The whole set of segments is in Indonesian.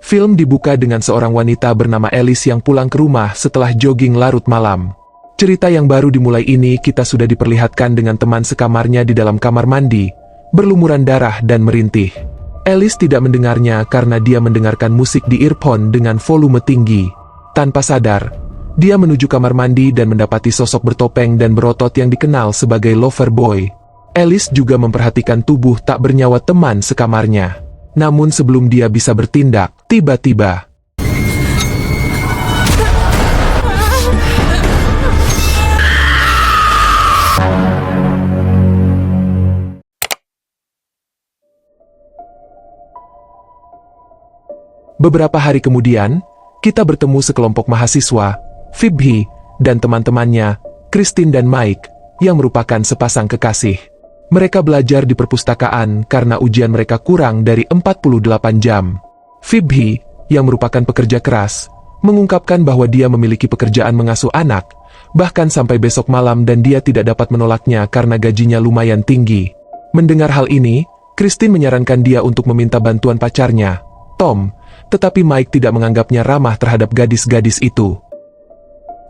Film dibuka dengan seorang wanita bernama Alice yang pulang ke rumah setelah jogging larut malam. Cerita yang baru dimulai ini kita sudah diperlihatkan dengan teman sekamarnya di dalam kamar mandi, berlumuran darah dan merintih. Alice tidak mendengarnya karena dia mendengarkan musik di earphone dengan volume tinggi. Tanpa sadar, dia menuju kamar mandi dan mendapati sosok bertopeng dan berotot yang dikenal sebagai lover boy. Alice juga memperhatikan tubuh tak bernyawa teman sekamarnya. Namun sebelum dia bisa bertindak, tiba-tiba beberapa hari kemudian, kita bertemu sekelompok mahasiswa, Phoebe, dan teman-temannya, Christine dan Mike, yang merupakan sepasang kekasih. Mereka belajar di perpustakaan karena ujian mereka kurang dari 48 jam. Phoebe, yang merupakan pekerja keras, mengungkapkan bahwa dia memiliki pekerjaan mengasuh anak, bahkan sampai besok malam dan dia tidak dapat menolaknya karena gajinya lumayan tinggi. Mendengar hal ini, Christine menyarankan dia untuk meminta bantuan pacarnya, Tom, tetapi Mike tidak menganggapnya ramah terhadap gadis-gadis itu.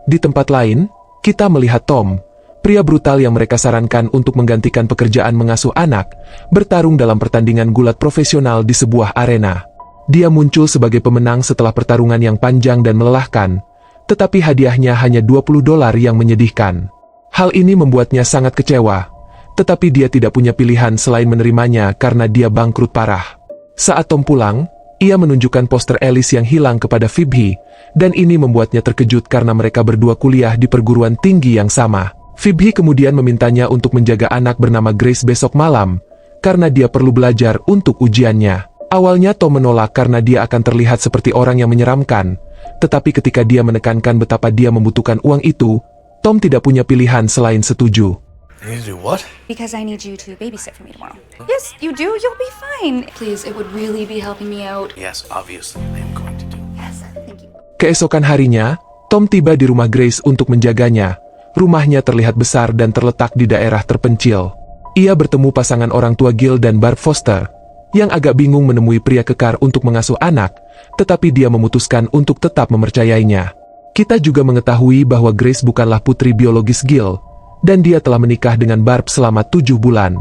Di tempat lain, kita melihat Tom, pria brutal yang mereka sarankan untuk menggantikan pekerjaan mengasuh anak, bertarung dalam pertandingan gulat profesional di sebuah arena. Dia muncul sebagai pemenang setelah pertarungan yang panjang dan melelahkan, tetapi hadiahnya hanya $20 yang menyedihkan. Hal ini membuatnya sangat kecewa, tetapi dia tidak punya pilihan selain menerimanya karena dia bangkrut parah. Saat Tom pulang, ia menunjukkan poster Alice yang hilang kepada Phoebe, dan ini membuatnya terkejut karena mereka berdua kuliah di perguruan tinggi yang sama. Phoebe kemudian memintanya untuk menjaga anak bernama Grace besok malam, karena dia perlu belajar untuk ujiannya. Awalnya Tom menolak karena dia akan terlihat seperti orang yang menyeramkan, tetapi ketika dia menekankan betapa dia membutuhkan uang itu, Tom tidak punya pilihan selain setuju. You need to do what? Because I need you to babysit for me tomorrow. Yes, you do. You'll be fine. Please, it would really be helping me out. Yes, obviously, I am going to do. Yes, thank you. Keesokan harinya, Tom tiba di rumah Grace untuk menjaganya. Rumahnya terlihat besar dan terletak di daerah terpencil. Ia bertemu pasangan orang tua Gil dan Barb Foster, yang agak bingung menemui pria kekar untuk mengasuh anak, tetapi dia memutuskan untuk tetap mempercayainya. Kita juga mengetahui bahwa Grace bukanlah putri biologis Gil, dan dia telah menikah dengan Barb selama 7 bulan.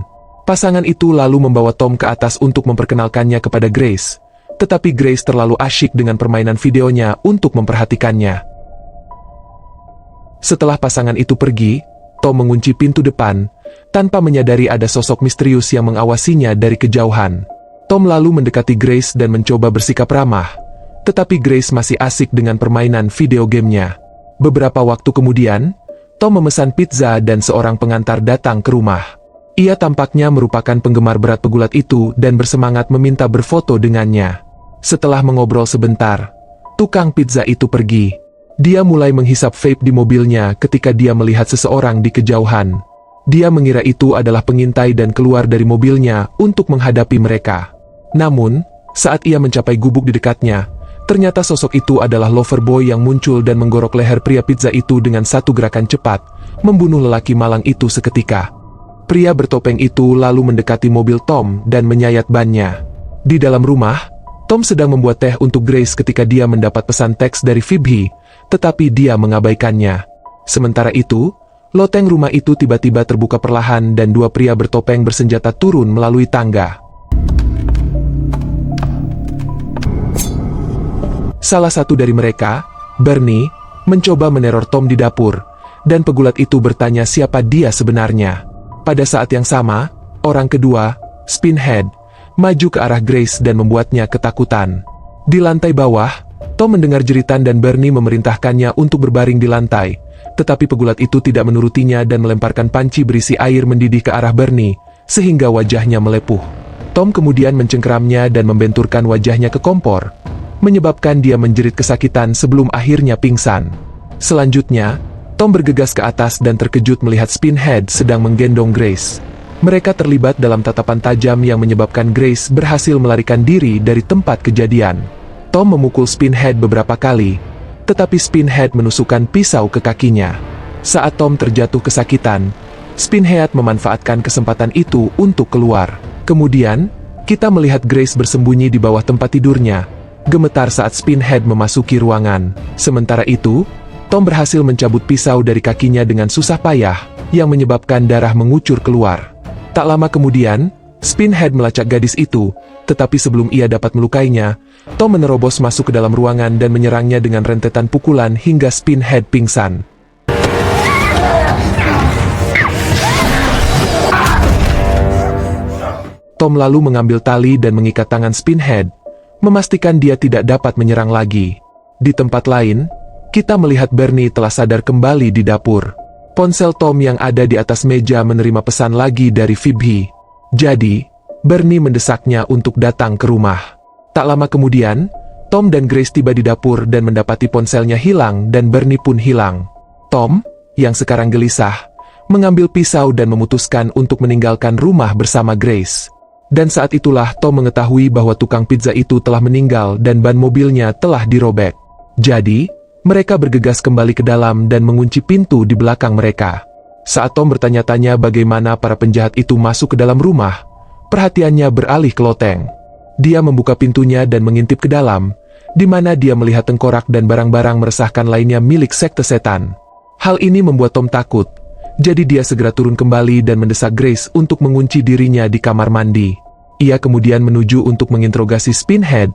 Pasangan itu lalu membawa Tom ke atas untuk memperkenalkannya kepada Grace, tetapi Grace terlalu asyik dengan permainan videonya untuk memperhatikannya. Setelah pasangan itu pergi, Tom mengunci pintu depan, tanpa menyadari ada sosok misterius yang mengawasinya dari kejauhan. Tom lalu mendekati Grace dan mencoba bersikap ramah, tetapi Grace masih asik dengan permainan video gamenya. Beberapa waktu kemudian, Tom memesan pizza dan seorang pengantar datang ke rumah. Ia tampaknya merupakan penggemar berat pegulat itu dan bersemangat meminta berfoto dengannya. Setelah mengobrol sebentar, tukang pizza itu pergi. Dia mulai menghisap vape di mobilnya ketika dia melihat seseorang di kejauhan. Dia mengira itu adalah pengintai dan keluar dari mobilnya untuk menghadapi mereka. Namun, saat ia mencapai gubuk di dekatnya, ternyata sosok itu adalah lover boy yang muncul dan menggorok leher pria pizza itu dengan satu gerakan cepat, membunuh lelaki malang itu seketika. Pria bertopeng itu lalu mendekati mobil Tom dan menyayat bannya. Di dalam rumah, Tom sedang membuat teh untuk Grace ketika dia mendapat pesan teks dari Phoebe, tetapi dia mengabaikannya. Sementara itu, loteng rumah itu tiba-tiba terbuka perlahan dan dua pria bertopeng bersenjata turun melalui tangga. Salah satu dari mereka, Bernie, mencoba meneror Tom di dapur, dan pegulat itu bertanya siapa dia sebenarnya. Pada saat yang sama, orang kedua, Spinhead, maju ke arah Grace dan membuatnya ketakutan. Di lantai bawah, Tom mendengar jeritan dan Bernie memerintahkannya untuk berbaring di lantai, tetapi pegulat itu tidak menurutinya dan melemparkan panci berisi air mendidih ke arah Bernie, sehingga wajahnya melepuh. Tom kemudian mencengkeramnya dan membenturkan wajahnya ke kompor, menyebabkan dia menjerit kesakitan sebelum akhirnya pingsan. Selanjutnya, Tom bergegas ke atas dan terkejut melihat Spinhead sedang menggendong Grace. Mereka terlibat dalam tatapan tajam yang menyebabkan Grace berhasil melarikan diri dari tempat kejadian. Tom memukul Spinhead beberapa kali, tetapi Spinhead menusukkan pisau ke kakinya. Saat Tom terjatuh kesakitan, Spinhead memanfaatkan kesempatan itu untuk keluar. Kemudian, kita melihat Grace bersembunyi di bawah tempat tidurnya, gemetar saat Spinhead memasuki ruangan. Sementara itu, Tom berhasil mencabut pisau dari kakinya dengan susah payah, yang menyebabkan darah mengucur keluar. Tak lama kemudian, Spinhead melacak gadis itu, tetapi sebelum ia dapat melukainya, Tom menerobos masuk ke dalam ruangan dan menyerangnya dengan rentetan pukulan hingga Spinhead pingsan. Tom lalu mengambil tali dan mengikat tangan Spinhead, memastikan dia tidak dapat menyerang lagi. Di tempat lain, kita melihat Bernie telah sadar kembali di dapur. Ponsel Tom yang ada di atas meja menerima pesan lagi dari Phoebe. Jadi, Bernie mendesaknya untuk datang ke rumah. Tak lama kemudian, Tom dan Grace tiba di dapur dan mendapati ponselnya hilang dan Bernie pun hilang. Tom, yang sekarang gelisah, mengambil pisau dan memutuskan untuk meninggalkan rumah bersama Grace. Dan saat itulah Tom mengetahui bahwa tukang pizza itu telah meninggal dan ban mobilnya telah dirobek. Jadi, mereka bergegas kembali ke dalam dan mengunci pintu di belakang mereka. Saat Tom bertanya-tanya bagaimana para penjahat itu masuk ke dalam rumah, perhatiannya beralih ke loteng. Dia membuka pintunya dan mengintip ke dalam, di mana dia melihat tengkorak dan barang-barang meresahkan lainnya milik sekte setan. Hal ini membuat Tom takut, jadi dia segera turun kembali dan mendesak Grace untuk mengunci dirinya di kamar mandi. Ia kemudian menuju untuk menginterogasi Spinhead,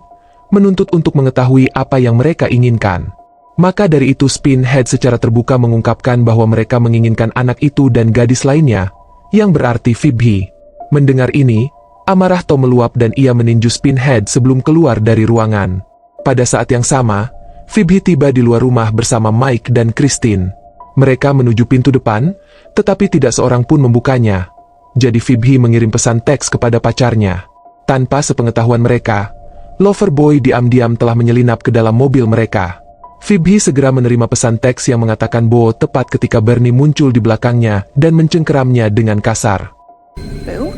menuntut untuk mengetahui apa yang mereka inginkan. Maka dari itu Spinhead secara terbuka mengungkapkan bahwa mereka menginginkan anak itu dan gadis lainnya, yang berarti Phoebe. Mendengar ini, amarah Tom meluap dan ia meninju Spinhead sebelum keluar dari ruangan. Pada saat yang sama, Phoebe tiba di luar rumah bersama Mike dan Christine. Mereka menuju pintu depan, tetapi tidak seorang pun membukanya. Jadi Phoebe mengirim pesan teks kepada pacarnya. Tanpa sepengetahuan mereka, Loverboy diam-diam telah menyelinap ke dalam mobil mereka. Phoebe segera menerima pesan teks yang mengatakan Bo tepat ketika Bernie muncul di belakangnya dan mencengkeramnya dengan kasar. Boo?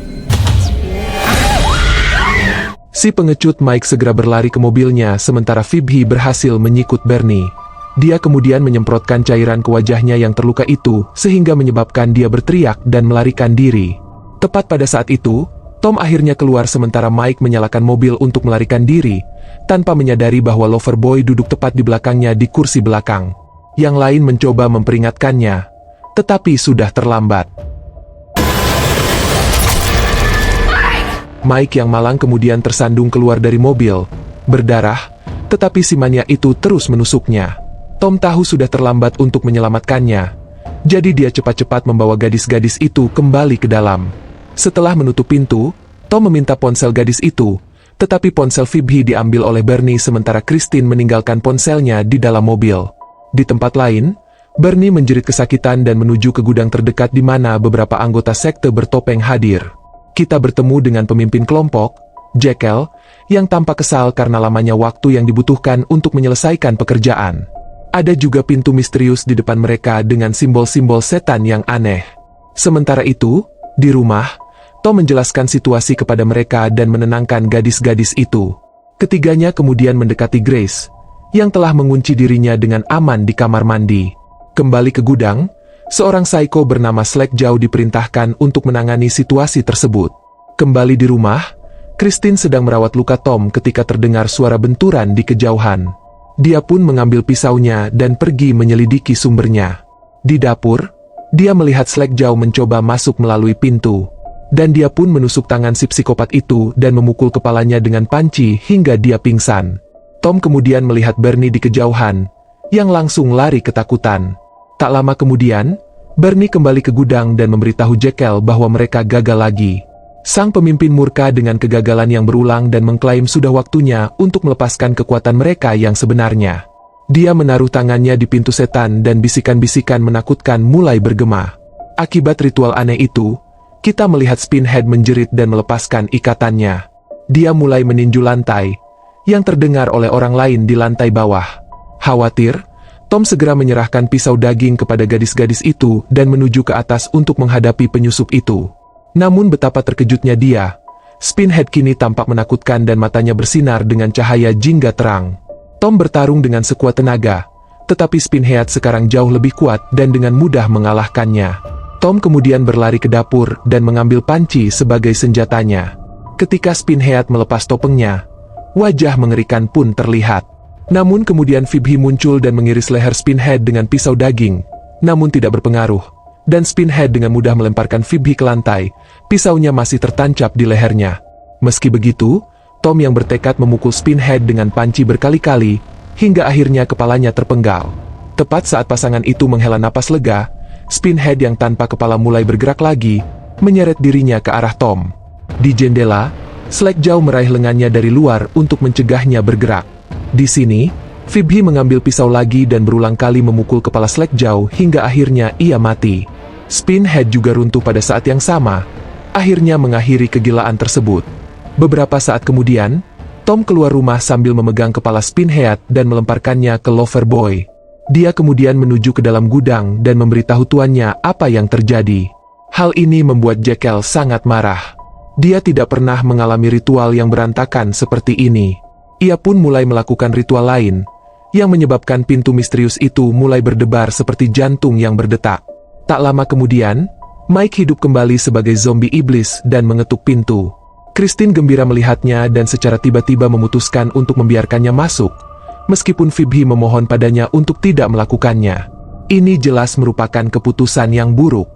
Si pengecut Mike segera berlari ke mobilnya sementara Phoebe berhasil menyikut Bernie. Dia kemudian menyemprotkan cairan ke wajahnya yang terluka itu sehingga menyebabkan dia berteriak dan melarikan diri. Tepat pada saat itu, Tom akhirnya keluar sementara Mike menyalakan mobil untuk melarikan diri, tanpa menyadari bahwa Loverboy duduk tepat di belakangnya di kursi belakang. Yang lain mencoba memperingatkannya, tetapi sudah terlambat. Mike yang malang kemudian tersandung keluar dari mobil, berdarah, tetapi si mania itu terus menusuknya. Tom tahu sudah terlambat untuk menyelamatkannya, jadi dia cepat-cepat membawa gadis-gadis itu kembali ke dalam. Setelah menutup pintu, Tom meminta ponsel gadis itu, tetapi ponsel Phoebe diambil oleh Bernie sementara Christine meninggalkan ponselnya di dalam mobil. Di tempat lain, Bernie menjerit kesakitan dan menuju ke gudang terdekat di mana beberapa anggota sekte bertopeng hadir. Kita bertemu dengan pemimpin kelompok, Jekyll, yang tampak kesal karena lamanya waktu yang dibutuhkan untuk menyelesaikan pekerjaan. Ada juga pintu misterius di depan mereka dengan simbol-simbol setan yang aneh. Sementara itu, di rumah, Tom menjelaskan situasi kepada mereka dan menenangkan gadis-gadis itu. Ketiganya kemudian mendekati Grace, yang telah mengunci dirinya dengan aman di kamar mandi. Kembali ke gudang, seorang psycho bernama Slackjaw diperintahkan untuk menangani situasi tersebut. Kembali di rumah, Christine sedang merawat luka Tom ketika terdengar suara benturan di kejauhan. Dia pun mengambil pisaunya dan pergi menyelidiki sumbernya. Di dapur, dia melihat Slackjaw mencoba masuk melalui pintu. Dan dia pun menusuk tangan si psikopat itu dan memukul kepalanya dengan panci hingga dia pingsan. Tom kemudian melihat Bernie di kejauhan, yang langsung lari ketakutan. Tak lama kemudian, Bernie kembali ke gudang dan memberitahu Jekyll bahwa mereka gagal lagi. Sang pemimpin murka dengan kegagalan yang berulang dan mengklaim sudah waktunya untuk melepaskan kekuatan mereka yang sebenarnya. Dia menaruh tangannya di pintu setan dan bisikan-bisikan menakutkan mulai bergema. Akibat ritual aneh itu, kita melihat Spinhead menjerit dan melepaskan ikatannya. Dia mulai meninju lantai, yang terdengar oleh orang lain di lantai bawah. Khawatir, Tom segera menyerahkan pisau daging kepada gadis-gadis itu dan menuju ke atas untuk menghadapi penyusup itu. Namun betapa terkejutnya dia, Spinhead kini tampak menakutkan dan matanya bersinar dengan cahaya jingga terang. Tom bertarung dengan sekuat tenaga, tetapi Spinhead sekarang jauh lebih kuat dan dengan mudah mengalahkannya. Tom kemudian berlari ke dapur dan mengambil panci sebagai senjatanya. Ketika Spinhead melepas topengnya, wajah mengerikan pun terlihat. Namun kemudian Phoebe muncul dan mengiris leher Spinhead dengan pisau daging, namun tidak berpengaruh, dan Spinhead dengan mudah melemparkan Phoebe ke lantai, pisaunya masih tertancap di lehernya. Meski begitu, Tom yang bertekad memukul Spinhead dengan panci berkali-kali, hingga akhirnya kepalanya terpenggal. Tepat saat pasangan itu menghela napas lega, Spinhead yang tanpa kepala mulai bergerak lagi, menyeret dirinya ke arah Tom. Di jendela, Slackjaw meraih lengannya dari luar untuk mencegahnya bergerak. Di sini, Phoebe mengambil pisau lagi dan berulang kali memukul kepala Slackjaw hingga akhirnya ia mati. Spinhead juga runtuh pada saat yang sama, akhirnya mengakhiri kegilaan tersebut. Beberapa saat kemudian, Tom keluar rumah sambil memegang kepala Spinhead dan melemparkannya ke Loverboy. Dia kemudian menuju ke dalam gudang dan memberitahu tuannya apa yang terjadi. Hal ini membuat Jekyll sangat marah. Dia tidak pernah mengalami ritual yang berantakan seperti ini. Ia pun mulai melakukan ritual lain, yang menyebabkan pintu misterius itu mulai berdebar seperti jantung yang berdetak. Tak lama kemudian, Mike hidup kembali sebagai zombie iblis dan mengetuk pintu. Christine gembira melihatnya dan secara tiba-tiba memutuskan untuk membiarkannya masuk, meskipun Phoebe memohon padanya untuk tidak melakukannya. Ini jelas merupakan keputusan yang buruk.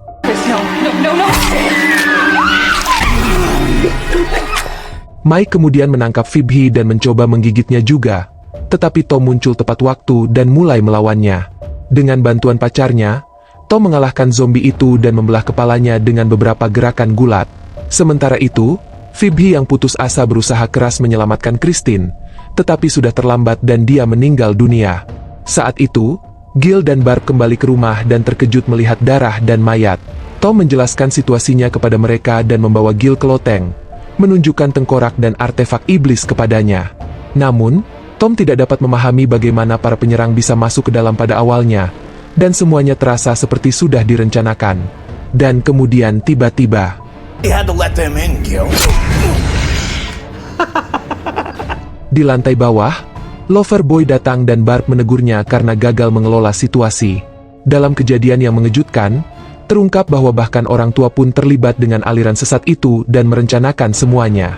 Mike kemudian menangkap Phoebe dan mencoba menggigitnya juga, tetapi Tom muncul tepat waktu dan mulai melawannya. Dengan bantuan pacarnya, Tom mengalahkan zombie itu dan membelah kepalanya dengan beberapa gerakan gulat. Sementara itu, Phoebe yang putus asa berusaha keras menyelamatkan Christine, tetapi sudah terlambat dan dia meninggal dunia. Saat itu, Gil dan Barb kembali ke rumah dan terkejut melihat darah dan mayat. Tom menjelaskan situasinya kepada mereka dan membawa Gil ke loteng, menunjukkan tengkorak dan artefak iblis kepadanya. Namun, Tom tidak dapat memahami bagaimana para penyerang bisa masuk ke dalam pada awalnya, dan semuanya terasa seperti sudah direncanakan. Dan kemudian tiba-tiba, You had to let them in, Gil. di lantai bawah, Loverboy datang dan Barb menegurnya karena gagal mengelola situasi. Dalam kejadian yang mengejutkan, terungkap bahwa bahkan orang tua pun terlibat dengan aliran sesat itu dan merencanakan semuanya.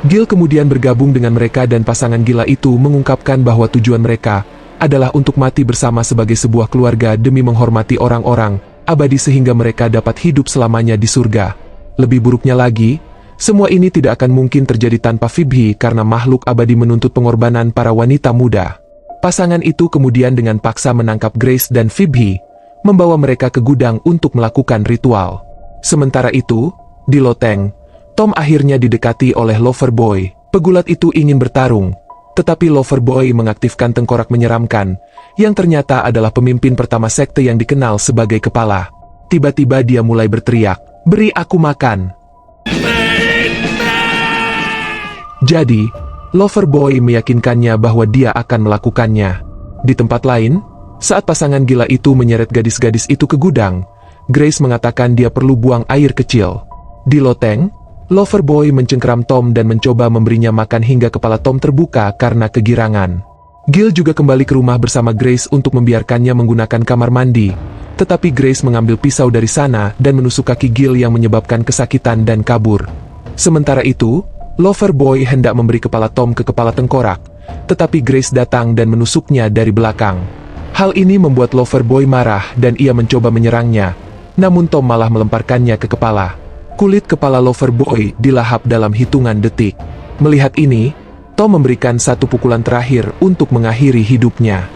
Gil kemudian bergabung dengan mereka dan pasangan gila itu mengungkapkan bahwa tujuan mereka adalah untuk mati bersama sebagai sebuah keluarga demi menghormati orang-orang abadi sehingga mereka dapat hidup selamanya di surga. Lebih buruknya lagi, semua ini tidak akan mungkin terjadi tanpa Phoebe karena makhluk abadi menuntut pengorbanan para wanita muda. Pasangan itu kemudian dengan paksa menangkap Grace dan Phoebe, membawa mereka ke gudang untuk melakukan ritual. Sementara itu, di loteng, Tom akhirnya didekati oleh Loverboy. Pegulat itu ingin bertarung, tetapi Loverboy mengaktifkan tengkorak menyeramkan, yang ternyata adalah pemimpin pertama sekte yang dikenal sebagai kepala. Tiba-tiba dia mulai berteriak, "Beri aku makan!" Jadi, Loverboy meyakinkannya bahwa dia akan melakukannya. Di tempat lain, saat pasangan gila itu menyeret gadis-gadis itu ke gudang, Grace mengatakan dia perlu buang air kecil. Di loteng, Loverboy mencengkeram Tom dan mencoba memberinya makan hingga kepala Tom terbuka karena kegirangan. Gil juga kembali ke rumah bersama Grace untuk membiarkannya menggunakan kamar mandi, tetapi Grace mengambil pisau dari sana dan menusuk kaki Gil yang menyebabkan kesakitan dan kabur. Sementara itu, Loverboy hendak memberi kepala Tom ke kepala tengkorak, tetapi Grace datang dan menusuknya dari belakang. Hal ini membuat Loverboy marah dan ia mencoba menyerangnya, namun Tom malah melemparkannya ke kepala. Kulit kepala Loverboy dilahap dalam hitungan detik. Melihat ini, Tom memberikan satu pukulan terakhir untuk mengakhiri hidupnya.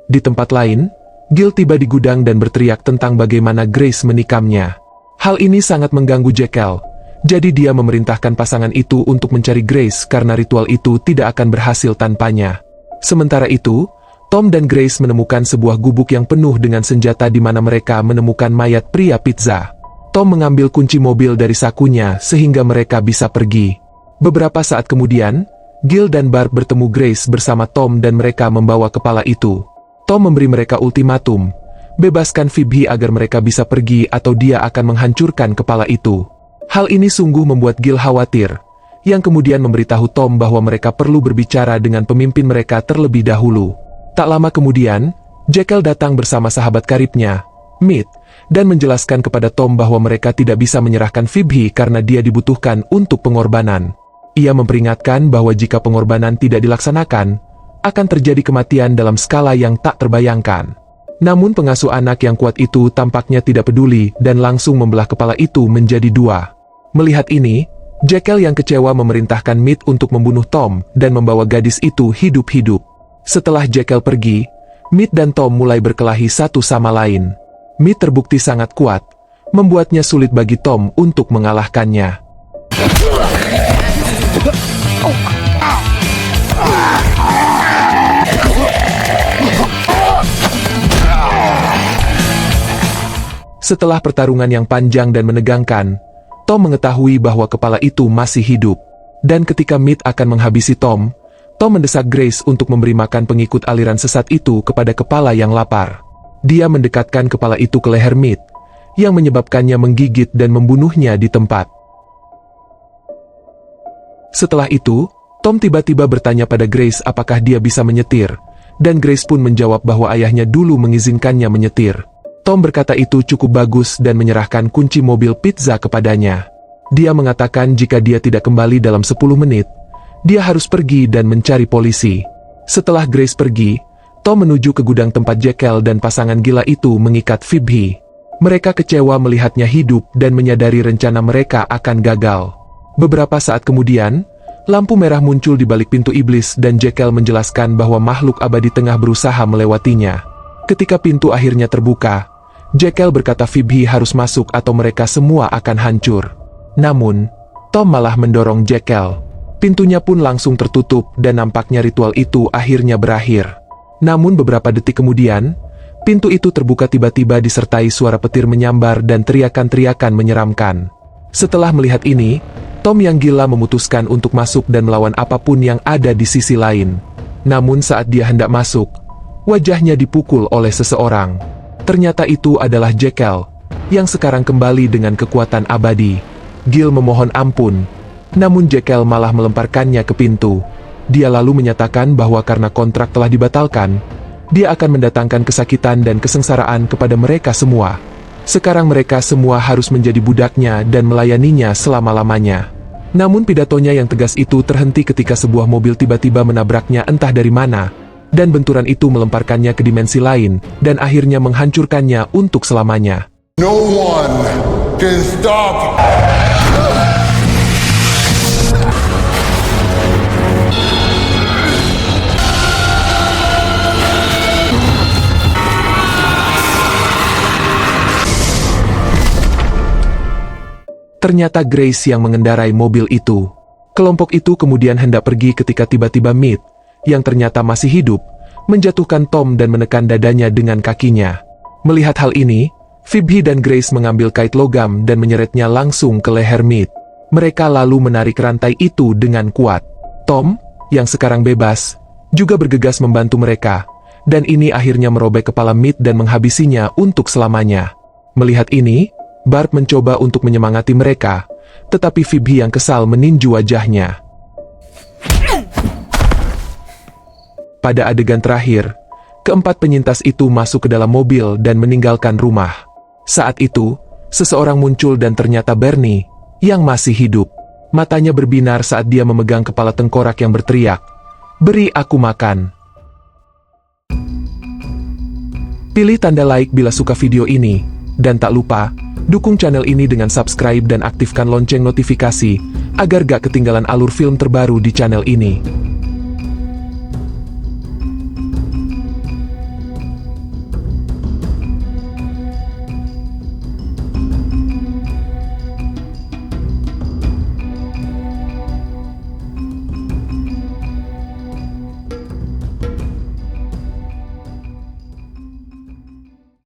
Di tempat lain, Gil tiba di gudang dan berteriak tentang bagaimana Grace menikamnya. Hal ini sangat mengganggu Jekyll, jadi dia memerintahkan pasangan itu untuk mencari Grace karena ritual itu tidak akan berhasil tanpanya. Sementara itu, Tom dan Grace menemukan sebuah gubuk yang penuh dengan senjata di mana mereka menemukan mayat pria pizza. Tom mengambil kunci mobil dari sakunya sehingga mereka bisa pergi. Beberapa saat kemudian, Gil dan Barb bertemu Grace bersama Tom dan mereka membawa kepala itu. Tom memberi mereka ultimatum, bebaskan Phoebe agar mereka bisa pergi atau dia akan menghancurkan kepala itu. Hal ini sungguh membuat Gil khawatir, yang kemudian memberitahu Tom bahwa mereka perlu berbicara dengan pemimpin mereka terlebih dahulu. Tak lama kemudian, Jekyll datang bersama sahabat karibnya, Meat, dan menjelaskan kepada Tom bahwa mereka tidak bisa menyerahkan Phoebe karena dia dibutuhkan untuk pengorbanan. Ia memperingatkan bahwa jika pengorbanan tidak dilaksanakan, akan terjadi kematian dalam skala yang tak terbayangkan. Namun pengasuh anak yang kuat itu tampaknya tidak peduli dan langsung membelah kepala itu menjadi dua. Melihat ini, Jekyll yang kecewa memerintahkan Mead untuk membunuh Tom dan membawa gadis itu hidup-hidup. Setelah Jekyll pergi, Mead dan Tom mulai berkelahi satu sama lain. Mead terbukti sangat kuat, membuatnya sulit bagi Tom untuk mengalahkannya. Setelah pertarungan yang panjang dan menegangkan, Tom mengetahui bahwa kepala itu masih hidup. Dan ketika Mead akan menghabisi Tom, Tom mendesak Grace untuk memberi makan pengikut aliran sesat itu kepada kepala yang lapar. Dia mendekatkan kepala itu ke leher Mead, yang menyebabkannya menggigit dan membunuhnya di tempat. Setelah itu, Tom tiba-tiba bertanya pada Grace apakah dia bisa menyetir, dan Grace pun menjawab bahwa ayahnya dulu mengizinkannya menyetir. Tom berkata itu cukup bagus dan menyerahkan kunci mobil pizza kepadanya. Dia mengatakan jika dia tidak kembali dalam 10 menit, dia harus pergi dan mencari polisi. Setelah Grace pergi, Tom menuju ke gudang tempat Jekyll dan pasangan gila itu mengikat Phoebe. Mereka kecewa melihatnya hidup dan menyadari rencana mereka akan gagal. Beberapa saat kemudian, lampu merah muncul di balik pintu iblis dan Jekyll menjelaskan bahwa makhluk abadi tengah berusaha melewatinya. Ketika pintu akhirnya terbuka, Jekyll berkata Phoebe harus masuk atau mereka semua akan hancur. Namun, Tom malah mendorong Jekyll. Pintunya pun langsung tertutup dan nampaknya ritual itu akhirnya berakhir. Namun beberapa detik kemudian, pintu itu terbuka tiba-tiba disertai suara petir menyambar dan teriakan-teriakan menyeramkan. Setelah melihat ini, Tom yang gila memutuskan untuk masuk dan melawan apapun yang ada di sisi lain. Namun saat dia hendak masuk, wajahnya dipukul oleh seseorang. Ternyata itu adalah Jekyll, yang sekarang kembali dengan kekuatan abadi. Gil memohon ampun, namun Jekyll malah melemparkannya ke pintu. Dia lalu menyatakan bahwa karena kontrak telah dibatalkan, dia akan mendatangkan kesakitan dan kesengsaraan kepada mereka semua. Sekarang mereka semua harus menjadi budaknya dan melayaninya selama-lamanya. Namun pidatonya yang tegas itu terhenti ketika sebuah mobil tiba-tiba menabraknya entah dari mana, dan benturan itu melemparkannya ke dimensi lain, dan akhirnya menghancurkannya untuk selamanya. No one can stop. Ternyata Grace yang mengendarai mobil itu. Kelompok itu kemudian hendak pergi ketika tiba-tiba Mead, yang ternyata masih hidup, menjatuhkan Tom dan menekan dadanya dengan kakinya. Melihat hal ini, Phoebe dan Grace mengambil kait logam dan menyeretnya langsung ke leher Mead. Mereka lalu menarik rantai itu dengan kuat. Tom, yang sekarang bebas, juga bergegas membantu mereka, dan ini akhirnya merobek kepala Mead dan menghabisinya untuk selamanya. Melihat ini, Bart mencoba untuk menyemangati mereka, tetapi Phoebe yang kesal meninju wajahnya. Pada adegan terakhir, keempat penyintas itu masuk ke dalam mobil dan meninggalkan rumah. Saat itu, seseorang muncul dan ternyata Bernie, yang masih hidup. Matanya berbinar saat dia memegang kepala tengkorak yang berteriak, "Beri aku makan." Pilih tanda like bila suka video ini, dan tak lupa, dukung channel ini dengan subscribe dan aktifkan lonceng notifikasi, agar gak ketinggalan alur film terbaru di channel ini.